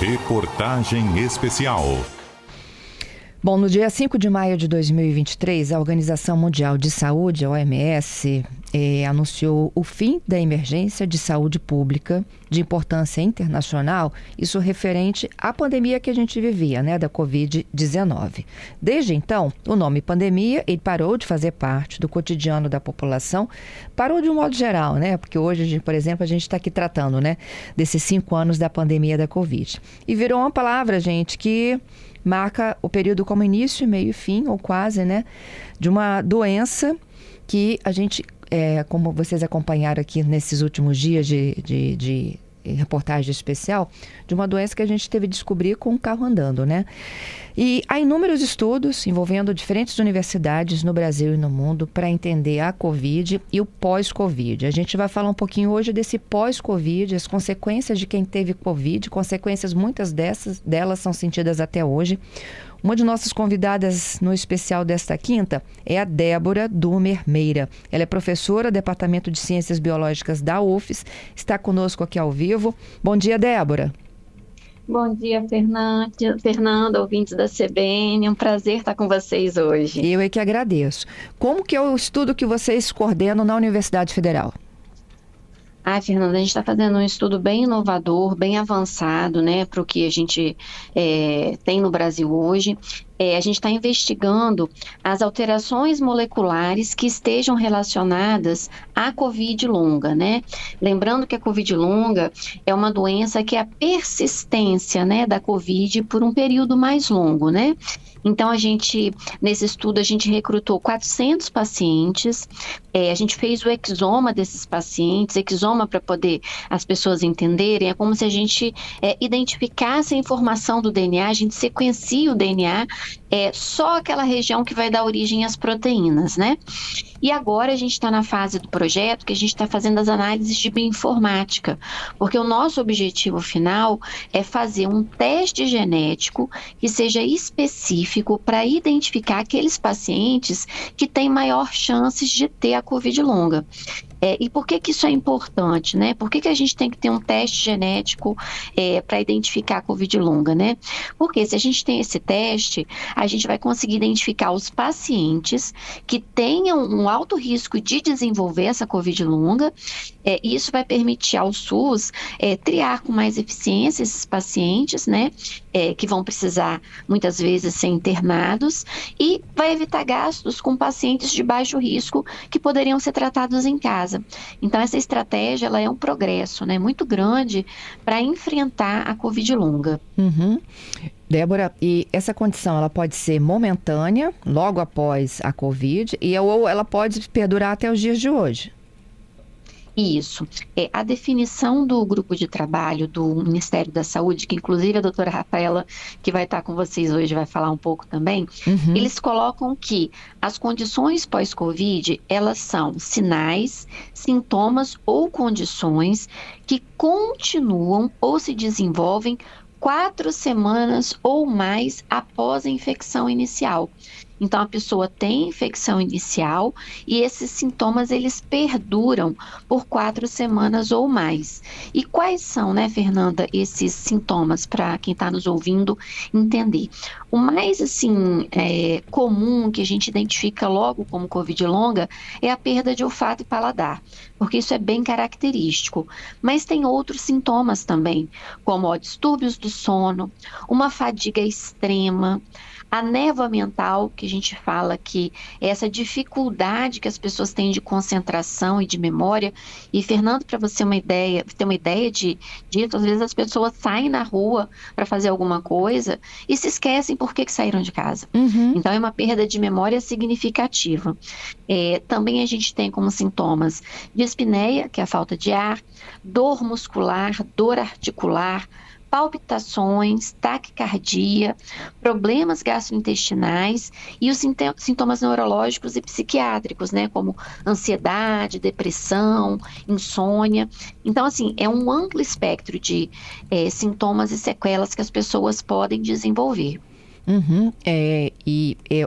Reportagem especial. Bom, no dia 5 de maio de 2023, a Organização Mundial de Saúde, a OMS, anunciou o fim da emergência de saúde pública de importância internacional, isso referente à pandemia que a gente vivia, da Covid-19. Desde então, o nome pandemia, ele parou de fazer parte do cotidiano da população, parou de um modo geral, porque hoje, por exemplo, a gente está aqui tratando, desses 5 anos da pandemia da Covid. E virou uma palavra, gente, que marca o período como início, meio e fim, ou quase, de uma doença que a gente, como vocês acompanharam aqui nesses últimos dias de reportagem especial, de uma doença que a gente teve que descobrir com o carro andando, E há inúmeros estudos envolvendo diferentes universidades no Brasil e no mundo para entender a Covid e o pós-Covid. A gente vai falar um pouquinho hoje desse pós-Covid, as consequências de quem teve Covid, consequências muitas delas são sentidas até hoje. Uma de nossas convidadas no especial desta quinta é a Débora Dumer Meira. Ela é professora do Departamento de Ciências Biológicas da UFES, está conosco aqui ao vivo. Bom dia, Débora. Bom dia, Fernanda, ouvintes da CBN. É um prazer estar com vocês hoje. Eu é que agradeço. Como que é o estudo que vocês coordenam na Universidade Federal? Fernanda, a gente está fazendo um estudo bem inovador, bem avançado, para o que a gente tem no Brasil hoje. A gente está investigando as alterações moleculares que estejam relacionadas à Covid longa, Lembrando que a Covid longa é uma doença que é a persistência, da Covid por um período mais longo, Então, nesse estudo, a gente recrutou 400 pacientes, a gente fez o exoma desses pacientes, exoma para poder as pessoas entenderem, é como se a gente identificasse a informação do DNA, a gente sequencia o DNA, só aquela região que vai dar origem às proteínas, E agora a gente está na fase do projeto que a gente está fazendo as análises de bioinformática, porque o nosso objetivo final é fazer um teste genético que seja específico para identificar aqueles pacientes que têm maior chances de ter a Covid longa. E por que isso é importante, Por que a gente tem que ter um teste genético para identificar a Covid longa, Porque se a gente tem esse teste, a gente vai conseguir identificar os pacientes que tenham um alto risco de desenvolver essa Covid longa, e isso vai permitir ao SUS triar com mais eficiência esses pacientes, que vão precisar muitas vezes ser internados, e vai evitar gastos com pacientes de baixo risco que poderiam ser tratados em casa. Então, essa estratégia ela é um progresso muito grande para enfrentar a Covid longa. Uhum. Débora, e essa condição ela pode ser momentânea, logo após a Covid, ou ela pode perdurar até os dias de hoje? Isso. A definição do grupo de trabalho do Ministério da Saúde, que inclusive a doutora Rafaela, que vai estar com vocês hoje, vai falar um pouco também, eles colocam que as condições pós-Covid, elas são sinais, sintomas ou condições que continuam ou se desenvolvem 4 semanas ou mais após a infecção inicial. Então, a pessoa tem infecção inicial e esses sintomas, eles perduram por 4 semanas ou mais. E quais são, Fernanda, esses sintomas, para quem está nos ouvindo entender? O mais, comum que a gente identifica logo como Covid longa é a perda de olfato e paladar, porque isso é bem característico. Mas tem outros sintomas também, como distúrbios do sono, uma fadiga extrema, a névoa mental, que a gente fala que é essa dificuldade que as pessoas têm de concentração e de memória. E, Fernando, para você ter uma ideia disso, às vezes as pessoas saem na rua para fazer alguma coisa e se esquecem por que saíram de casa. Então, é uma perda de memória significativa. Também a gente tem como sintomas dispneia, que é a falta de ar, dor muscular, dor articular, palpitações, taquicardia, problemas gastrointestinais e os sintomas neurológicos e psiquiátricos, como ansiedade, depressão, insônia. Então, é um amplo espectro de sintomas e sequelas que as pessoas podem desenvolver.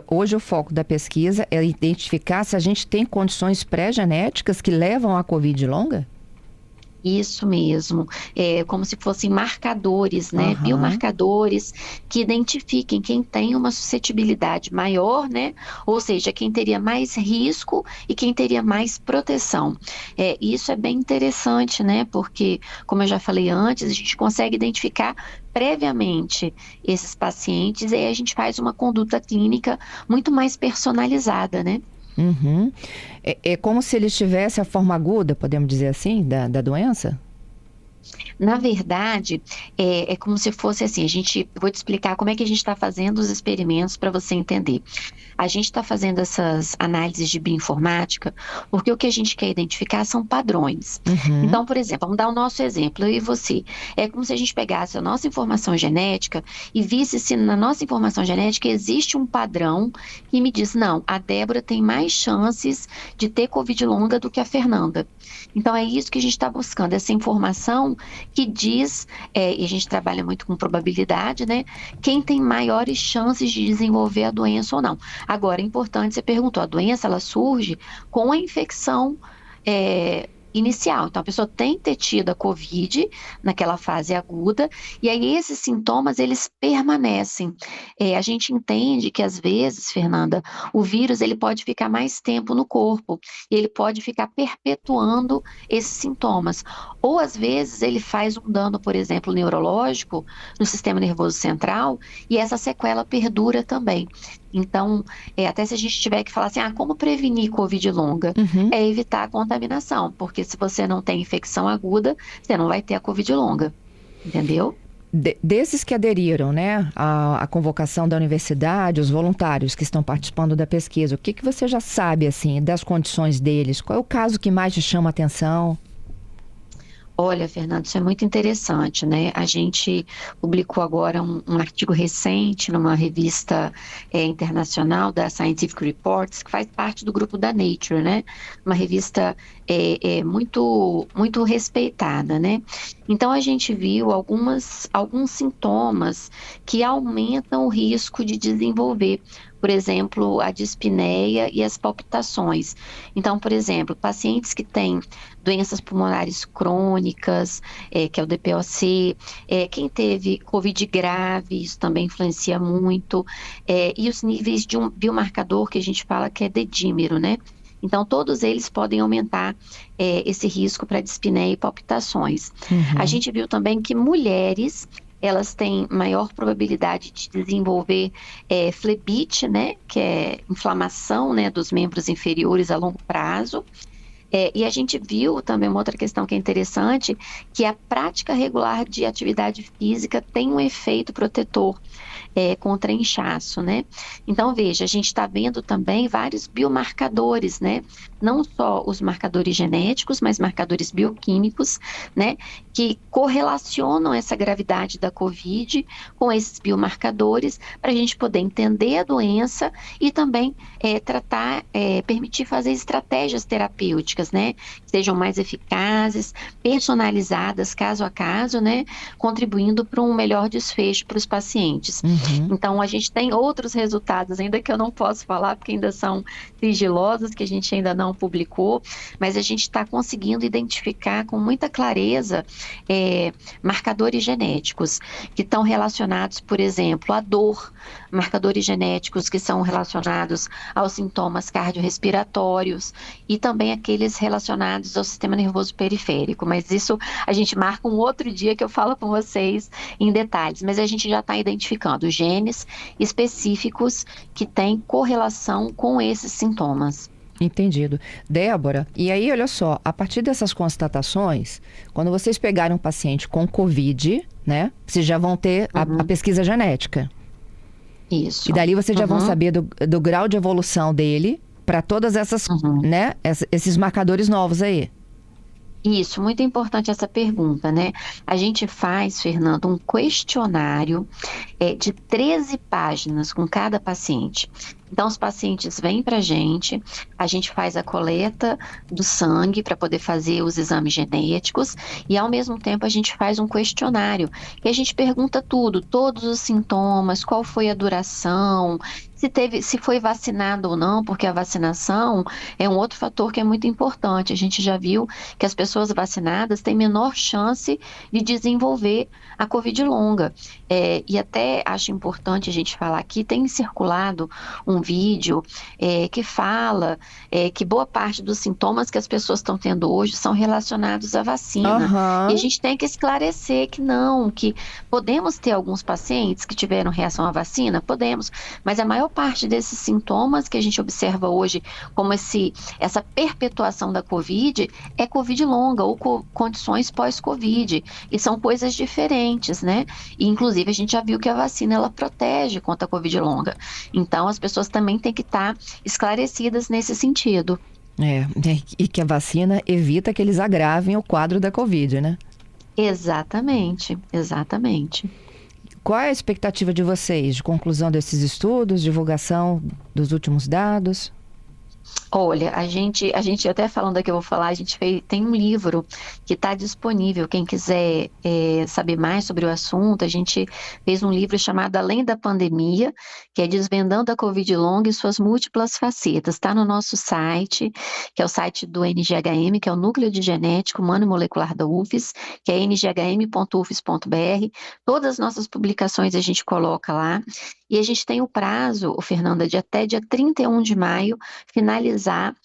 Hoje o foco da pesquisa é identificar se a gente tem condições pré-genéticas que levam à Covid longa? Isso mesmo, é como se fossem marcadores, né? Aham. Biomarcadores que identifiquem quem tem uma suscetibilidade maior, né? Ou seja, quem teria mais risco e quem teria mais proteção. Isso é bem interessante, né? Porque, como eu já falei antes, a gente consegue identificar previamente esses pacientes e aí a gente faz uma conduta clínica muito mais personalizada, né? Uhum. É como se eles tivessem a forma aguda, podemos dizer assim, da doença? Na verdade, é como se fosse assim, vou te explicar como é que a gente está fazendo os experimentos para você entender. A gente está fazendo essas análises de bioinformática porque o que a gente quer identificar são padrões. Uhum. Então, por exemplo, vamos dar o nosso exemplo, eu e você. É como se a gente pegasse a nossa informação genética e visse se na nossa informação genética existe um padrão que me diz, não, a Débora tem mais chances de ter Covid longa do que a Fernanda. Então, é isso que a gente está buscando, essa informação que diz, e a gente trabalha muito com probabilidade, né? Quem tem maiores chances de desenvolver a doença ou não. Agora, é importante, você perguntou, a doença ela surge com a infecção inicial. Então, a pessoa tem que ter tido a COVID naquela fase aguda, e aí esses sintomas, eles permanecem. A gente entende que, às vezes, Fernanda, o vírus, ele pode ficar mais tempo no corpo, e ele pode ficar perpetuando esses sintomas. Ou, às vezes, ele faz um dano, por exemplo, neurológico, no sistema nervoso central, e essa sequela perdura também. Então, até se a gente tiver que falar assim, como prevenir Covid longa? Uhum. É evitar a contaminação, porque se você não tem infecção aguda, você não vai ter a Covid longa, entendeu? Desses que aderiram, né, à convocação da universidade, os voluntários que estão participando da pesquisa, o que você já sabe, assim, das condições deles? Qual é o caso que mais te chama a atenção? Olha, Fernando, isso é muito interessante, né? A gente publicou agora um artigo recente numa revista internacional da Scientific Reports, que faz parte do grupo da Nature, né? Uma revista muito, muito respeitada, né? Então, a gente viu alguns sintomas que aumentam o risco de desenvolver, por exemplo, a dispneia e as palpitações. Então, por exemplo, pacientes que têm doenças pulmonares crônicas, que é o DPOC, quem teve COVID grave, isso também influencia muito, e os níveis de um biomarcador que a gente fala que é dedímero, né? Então, todos eles podem aumentar esse risco para dispneia e palpitações. A Uhum. gente viu também que mulheres elas têm maior probabilidade de desenvolver flebite, né, que é inflamação, né, dos membros inferiores a longo prazo. E a gente viu também uma outra questão que é interessante, que a prática regular de atividade física tem um efeito protetor contra inchaço, né? Então, veja, a gente está vendo também vários biomarcadores, né? Não só os marcadores genéticos, mas marcadores bioquímicos, né? Que correlacionam essa gravidade da COVID com esses biomarcadores para a gente poder entender a doença e também tratar, permitir fazer estratégias terapêuticas, né? Que sejam mais eficazes, personalizadas caso a caso, né? Contribuindo para um melhor desfecho para os pacientes. Uhum. Então, a gente tem outros resultados, ainda que eu não posso falar, porque ainda são sigilosos, que a gente ainda não publicou, mas a gente está conseguindo identificar com muita clareza marcadores genéticos que estão relacionados, por exemplo, à dor, marcadores genéticos que são relacionados aos sintomas cardiorrespiratórios e também aqueles relacionados ao sistema nervoso periférico. Mas isso a gente marca um outro dia que eu falo com vocês em detalhes, mas a gente já está identificando genes específicos que têm correlação com esses sintomas. Entendido. Débora, e aí, olha só, a partir dessas constatações, quando vocês pegarem um paciente com COVID, né, vocês já vão ter a pesquisa genética. Isso. E dali vocês já vão saber do grau de evolução dele para todas essas, né, esses marcadores novos aí. Isso, muito importante essa pergunta, né? A gente faz, Fernando, um questionário de 13 páginas com cada paciente. Então, os pacientes vêm para a gente faz a coleta do sangue para poder fazer os exames genéticos e, ao mesmo tempo, a gente faz um questionário que a gente pergunta tudo, todos os sintomas, qual foi a duração, se foi vacinado ou não, porque a vacinação é um outro fator que é muito importante. A gente já viu que as pessoas vacinadas têm menor chance de desenvolver a Covid longa. E até acho importante a gente falar aqui, tem circulado um vídeo que fala que boa parte dos sintomas que as pessoas estão tendo hoje são relacionados à vacina. Aham. E a gente tem que esclarecer que não, que podemos ter alguns pacientes que tiveram reação à vacina, podemos, mas a maior parte desses sintomas que a gente observa hoje, como essa perpetuação da Covid, é Covid longa ou condições pós-Covid, e são coisas diferentes, né? E, inclusive, a gente já viu que a vacina, ela protege contra a Covid longa. Então, as pessoas também têm que estar esclarecidas nesse sentido. E que a vacina evita que eles agravem o quadro da Covid, né? Exatamente, exatamente. Qual é a expectativa de vocês de conclusão desses estudos, divulgação dos últimos dados? Olha, a gente até falando aqui, eu vou falar, tem um livro que está disponível, quem quiser saber mais sobre o assunto, a gente fez um livro chamado Além da Pandemia, que é Desvendando a Covid longa e suas múltiplas facetas. Está no nosso site, que é o site do NGHM, que é o Núcleo de Genética Humana e Molecular da UFES, que é nግhm.ufes.br. Todas as nossas publicações a gente coloca lá. E a gente tem o prazo, Fernanda, de até dia 31 de maio, finalizar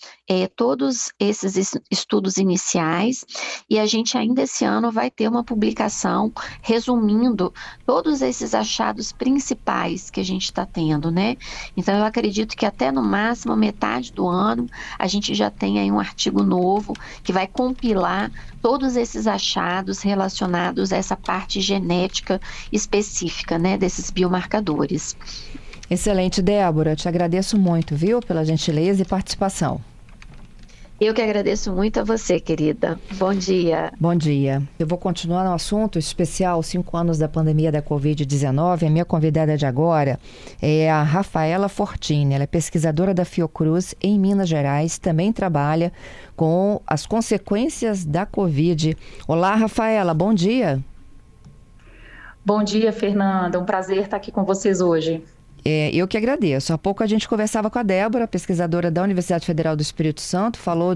todos esses estudos iniciais, e a gente ainda esse ano vai ter uma publicação resumindo todos esses achados principais que a gente está tendo, né? Então eu acredito que até no máximo metade do ano a gente já tem aí um artigo novo que vai compilar todos esses achados relacionados a essa parte genética específica, né, desses biomarcadores. Excelente, Débora. Te agradeço muito, viu, pela gentileza e participação. Eu que agradeço muito a você, querida. Bom dia. Bom dia. Eu vou continuar no assunto especial 5 anos da pandemia da Covid-19. A minha convidada de agora é a Rafaela Fortini. Ela é pesquisadora da Fiocruz em Minas Gerais. Também trabalha com as consequências da Covid. Olá, Rafaela. Bom dia. Bom dia, Fernanda. Um prazer estar aqui com vocês hoje. Eu que agradeço. Há pouco a gente conversava com a Débora, pesquisadora da Universidade Federal do Espírito Santo, falou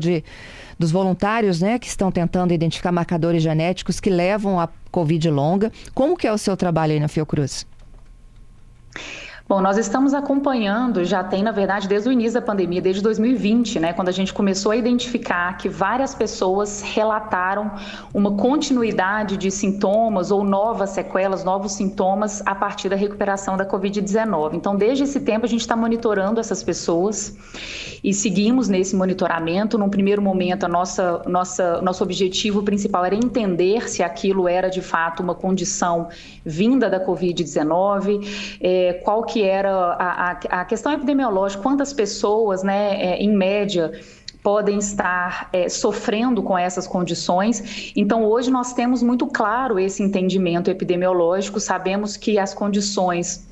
dos voluntários, né, que estão tentando identificar marcadores genéticos que levam à Covid longa. Como que é o seu trabalho aí na Fiocruz? Bom, nós estamos acompanhando, já tem, na verdade, desde o início da pandemia, desde 2020, né, quando a gente começou a identificar que várias pessoas relataram uma continuidade de sintomas ou novas sequelas, novos sintomas a partir da recuperação da Covid-19. Então, desde esse tempo, a gente está monitorando essas pessoas e seguimos nesse monitoramento. Num primeiro momento, nosso objetivo principal era entender se aquilo era, de fato, uma condição vinda da Covid-19, qual que era a questão epidemiológica, quantas pessoas, né, em média, podem estar sofrendo com essas condições. Então, hoje nós temos muito claro esse entendimento epidemiológico, sabemos que as condições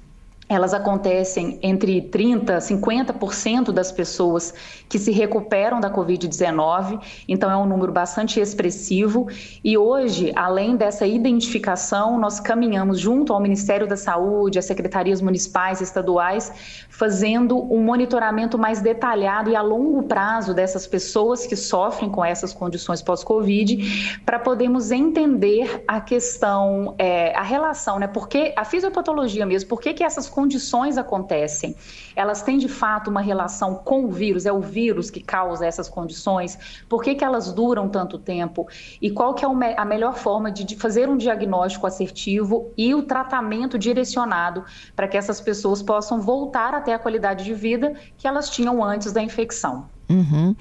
elas acontecem entre 30% a 50% das pessoas que se recuperam da Covid-19, então é um número bastante expressivo. E hoje, além dessa identificação, nós caminhamos junto ao Ministério da Saúde, às secretarias municipais e estaduais, fazendo um monitoramento mais detalhado e a longo prazo dessas pessoas que sofrem com essas condições pós-Covid, para podermos entender a questão, a relação, né? Porque a fisiopatologia mesmo, por que essas condições acontecem? Elas têm de fato uma relação com o vírus? É o vírus que causa essas condições? Por que elas duram tanto tempo? E qual que é a melhor forma de fazer um diagnóstico assertivo e o tratamento direcionado para que essas pessoas possam voltar a ter a qualidade de vida que elas tinham antes da infecção? Uhum.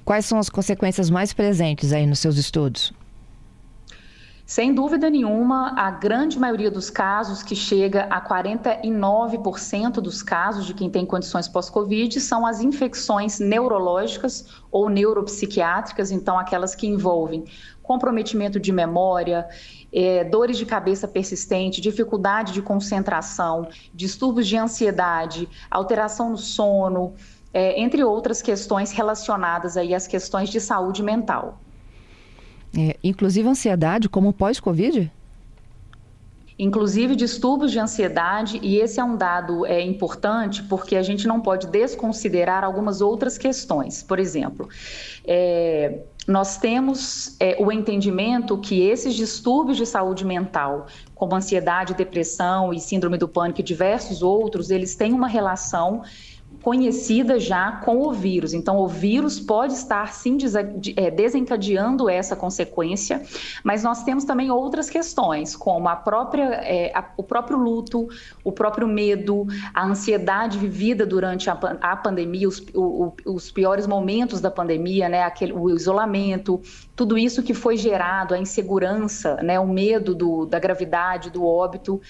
Quais são as consequências mais presentes aí nos seus estudos? Sem dúvida nenhuma, a grande maioria dos casos, que chega a 49% dos casos de quem tem condições pós-Covid, são as infecções neurológicas ou neuropsiquiátricas, então aquelas que envolvem comprometimento de memória, dores de cabeça persistente, dificuldade de concentração, distúrbios de ansiedade, alteração no sono, entre outras questões relacionadas aí às questões de saúde mental. Inclusive ansiedade como pós-Covid? inclusive distúrbios de ansiedade, e esse é um dado importante porque a gente não pode desconsiderar algumas outras questões. Por exemplo, nós temos o entendimento que esses distúrbios de saúde mental, como ansiedade, depressão e síndrome do pânico e diversos outros, eles têm uma relação conhecida já com o vírus. Então, o vírus pode estar, sim, desencadeando essa consequência, mas nós temos também outras questões, como o próprio luto, o próprio medo, a ansiedade vivida durante a pandemia, os piores momentos da pandemia, né, o isolamento, tudo isso que foi gerado, a insegurança, né, o medo da gravidade, do óbito.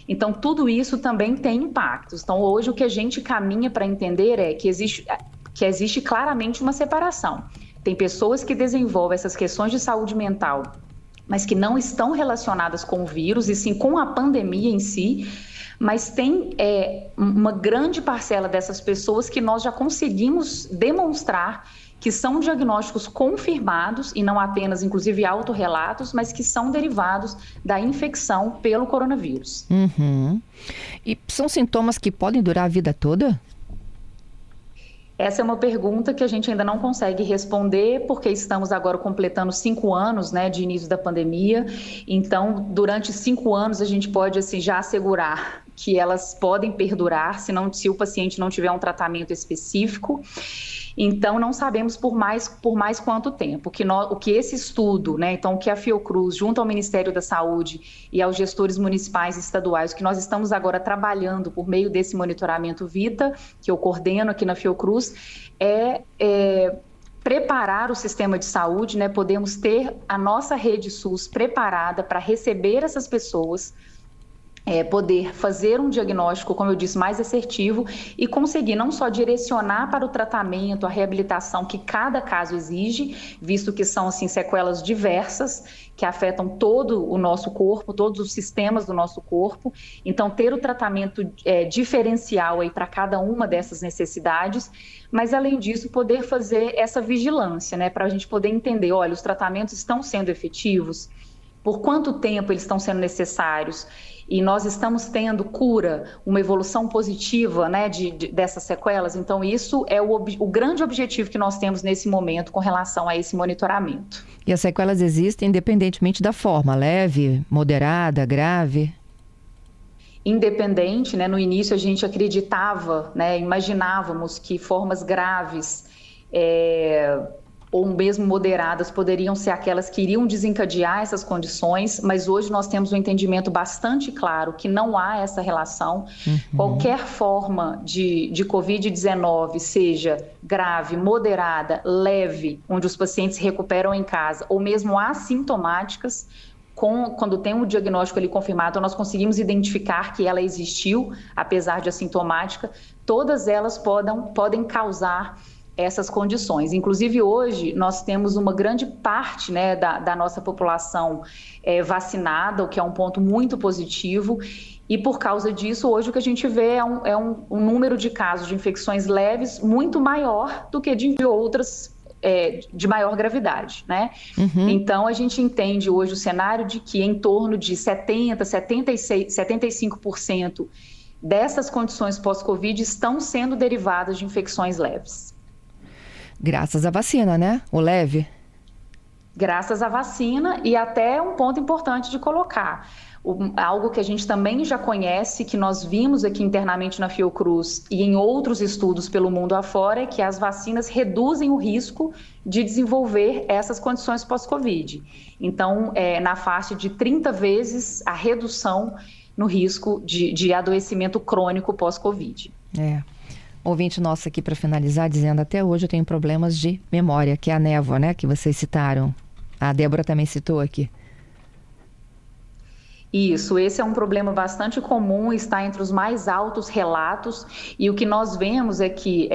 Então, tudo isso também tem impactos. Então, hoje o que a gente caminha para entender é que existe claramente uma separação. Tem pessoas que desenvolvem essas questões de saúde mental, mas que não estão relacionadas com o vírus, e sim com a pandemia em si. Mas tem uma grande parcela dessas pessoas que nós já conseguimos demonstrar que são diagnósticos confirmados, e não apenas, inclusive, autorrelatos, mas que são derivados da infecção pelo coronavírus. Uhum. E são sintomas que podem durar a vida toda? Essa é uma pergunta que a gente ainda não consegue responder, porque estamos agora completando 5 anos, né, de início da pandemia. Então, durante 5 anos, a gente pode assim, já assegurar que elas podem perdurar se o paciente não tiver um tratamento específico. Então, não sabemos por mais quanto tempo. O que esse estudo, né, então, o que a Fiocruz, junto ao Ministério da Saúde e aos gestores municipais e estaduais, que nós estamos agora trabalhando por meio desse monitoramento VITA, que eu coordeno aqui na Fiocruz, preparar o sistema de saúde, né, podemos ter a nossa rede SUS preparada para receber essas pessoas, poder fazer um diagnóstico, como eu disse, mais assertivo e conseguir não só direcionar para o tratamento, a reabilitação que cada caso exige, visto que são assim, sequelas diversas que afetam todo o nosso corpo, todos os sistemas do nosso corpo. Então, ter o tratamento diferencial aí para cada uma dessas necessidades, mas, além disso, poder fazer essa vigilância, né, para a gente poder entender, olha, os tratamentos estão sendo efetivos, por quanto tempo eles estão sendo necessários, e nós estamos tendo cura, uma evolução positiva, né, dessas sequelas. Então, isso é o grande objetivo que nós temos nesse momento com relação a esse monitoramento. E as sequelas existem independentemente da forma, leve, moderada, grave? Independente, né, no início a gente acreditava, né, imaginávamos que formas graves ou mesmo moderadas poderiam ser aquelas que iriam desencadear essas condições, mas hoje nós temos um entendimento bastante claro que não há essa relação. Uhum. Qualquer forma de Covid-19, seja grave, moderada, leve, onde os pacientes se recuperam em casa, ou mesmo assintomáticas, quando tem um diagnóstico ali confirmado, nós conseguimos identificar que ela existiu, apesar de assintomática, todas elas podem causar essas condições. Inclusive, hoje, nós temos uma grande parte, né, da nossa população vacinada, o que é um ponto muito positivo, e por causa disso, hoje o que a gente vê é um número de casos de infecções leves muito maior do que de outras de maior gravidade, né? Uhum. Então, a gente entende hoje o cenário de que em torno de 75% dessas condições pós-Covid estão sendo derivadas de infecções leves. Graças à vacina, né? O leve. Graças à vacina, e até um ponto importante de colocar. Algo que a gente também já conhece, que nós vimos aqui internamente na Fiocruz e em outros estudos pelo mundo afora, é que as vacinas reduzem o risco de desenvolver essas condições pós-Covid. Então, na faixa de 30 vezes a redução no risco de adoecimento crônico pós-Covid. Ouvinte nosso aqui para finalizar, dizendo: até hoje eu tenho problemas de memória, que é a névoa, né, que vocês citaram. A Débora também citou aqui. Isso, esse é um problema bastante comum, está entre os mais altos relatos, e o que nós vemos é que,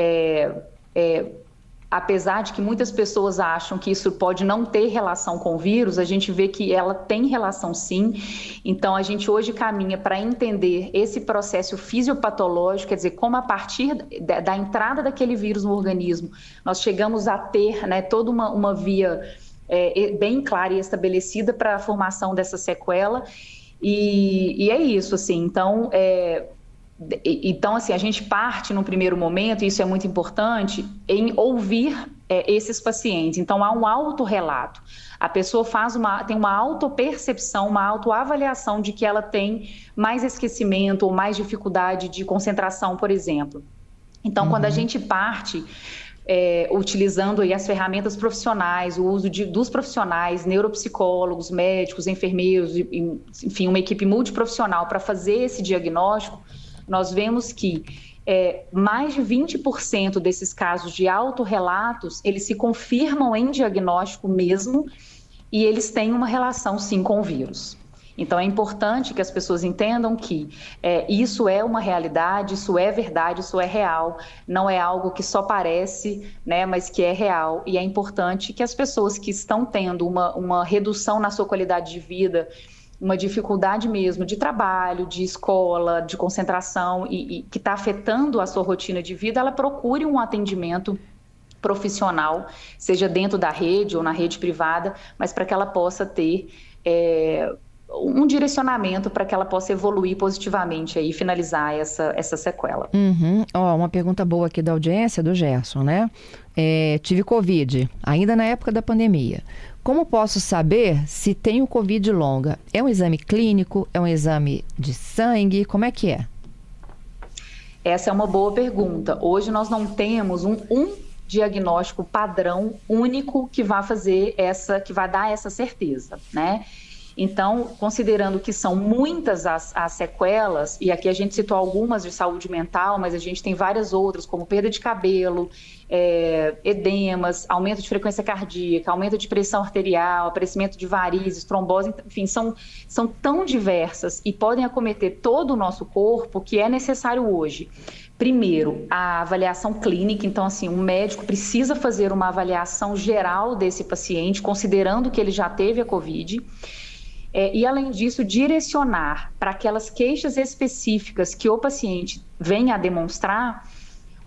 apesar de que muitas pessoas acham que isso pode não ter relação com o vírus, a gente vê que ela tem relação sim. Então, a gente hoje caminha para entender esse processo fisiopatológico, quer dizer, como a partir da entrada daquele vírus no organismo, nós chegamos a ter, né, toda uma via bem clara e estabelecida para a formação dessa sequela. E é isso, assim, então, assim, a gente parte no primeiro momento, e isso é muito importante, em ouvir esses pacientes. Então, há um autorrelato. A pessoa tem uma autopercepção, uma autoavaliação de que ela tem mais esquecimento ou mais dificuldade de concentração, por exemplo. Então, quando a gente parte utilizando aí as ferramentas profissionais, o uso dos profissionais, neuropsicólogos, médicos, enfermeiros, enfim, uma equipe multiprofissional para fazer esse diagnóstico, nós vemos que mais de 20% desses casos de autorrelatos, eles se confirmam em diagnóstico mesmo e eles têm uma relação, sim, com o vírus. Então, é importante que as pessoas entendam que isso é uma realidade, isso é verdade, isso é real, não é algo que só parece, né, mas que é real. E é importante que as pessoas que estão tendo uma redução na sua qualidade de vida, uma dificuldade mesmo de trabalho, de escola, de concentração e que está afetando a sua rotina de vida, ela procure um atendimento profissional, seja dentro da rede ou na rede privada, mas para que ela possa ter um direcionamento para que ela possa evoluir positivamente e finalizar essa sequela. Uma pergunta boa aqui da audiência, do Gerson, né? Tive Covid, ainda na época da pandemia. Como posso saber se tenho Covid longa? É um exame clínico? É um exame de sangue? Como é que é? Essa é uma boa pergunta. Hoje nós não temos um diagnóstico padrão único que vai dar essa certeza, né? Então, considerando que são muitas as sequelas, e aqui a gente citou algumas de saúde mental, mas a gente tem várias outras, como perda de cabelo, edemas, aumento de frequência cardíaca, aumento de pressão arterial, aparecimento de varizes, trombose, enfim, são tão diversas e podem acometer todo o nosso corpo que é necessário hoje. Primeiro, a avaliação clínica. Então, assim, um médico precisa fazer uma avaliação geral desse paciente, considerando que ele já teve a Covid. E, além disso, direcionar para aquelas queixas específicas que o paciente venha a demonstrar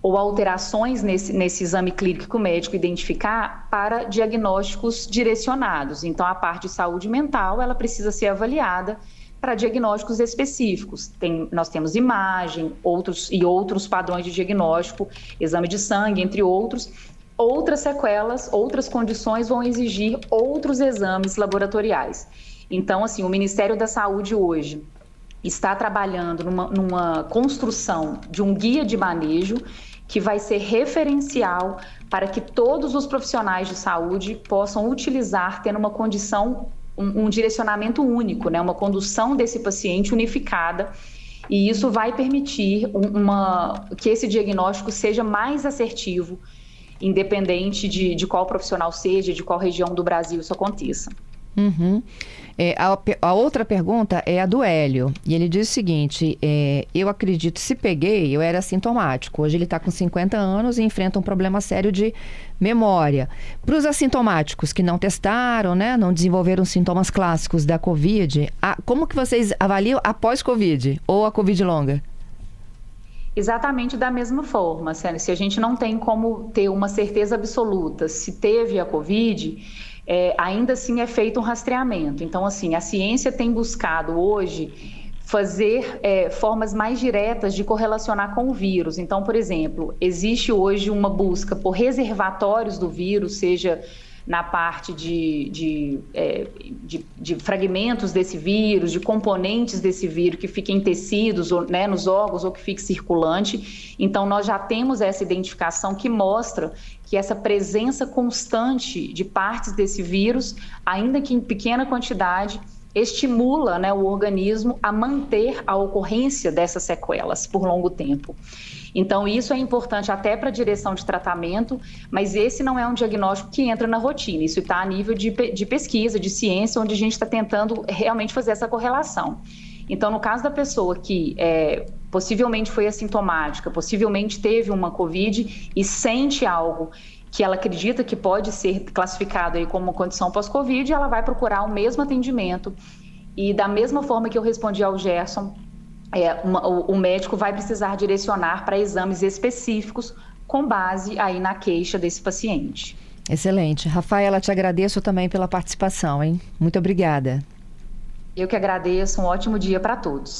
ou alterações nesse exame clínico que o médico identificar para diagnósticos direcionados. Então, a parte de saúde mental, ela precisa ser avaliada para diagnósticos específicos. Nós temos imagem, outros padrões de diagnóstico, exame de sangue, entre outros. Outras sequelas, outras condições vão exigir outros exames laboratoriais. Então, assim, o Ministério da Saúde hoje está trabalhando numa construção de um guia de manejo que vai ser referencial para que todos os profissionais de saúde possam utilizar, tendo uma condição, um direcionamento único, né? Uma condução desse paciente unificada, e isso vai permitir que esse diagnóstico seja mais assertivo, independente de qual profissional seja, de qual região do Brasil isso aconteça. A outra pergunta é a do Hélio, e ele diz o seguinte: eu acredito, se peguei, eu era assintomático. Hoje ele está com 50 anos e enfrenta um problema sério de memória. Para os assintomáticos que não testaram, né, não desenvolveram sintomas clássicos da Covid, como que vocês avaliam após Covid ou a Covid longa? Exatamente da mesma forma, se a gente não tem como ter uma certeza absoluta se teve a Covid, ainda assim é feito um rastreamento. Então, assim, a ciência tem buscado hoje fazer formas mais diretas de correlacionar com o vírus. Então, por exemplo, existe hoje uma busca por reservatórios do vírus, seja na parte de fragmentos desse vírus, de componentes desse vírus que fiquem em tecidos, ou, né, nos órgãos, ou que fique circulante. Então, nós já temos essa identificação que mostra que essa presença constante de partes desse vírus, ainda que em pequena quantidade, estimula, né, o organismo a manter a ocorrência dessas sequelas por longo tempo. Então, isso é importante até para a direção de tratamento, mas esse não é um diagnóstico que entra na rotina. Isso está a nível de pesquisa, de ciência, onde a gente está tentando realmente fazer essa correlação. Então, no caso da pessoa que possivelmente foi assintomática, possivelmente teve uma Covid e sente algo que ela acredita que pode ser classificado aí como uma condição pós-Covid, ela vai procurar o mesmo atendimento. E da mesma forma que eu respondi ao Gerson, o médico vai precisar direcionar para exames específicos com base aí na queixa desse paciente. Excelente. Rafaela, te agradeço também pela participação, hein? Muito obrigada. Eu que agradeço, um ótimo dia para todos.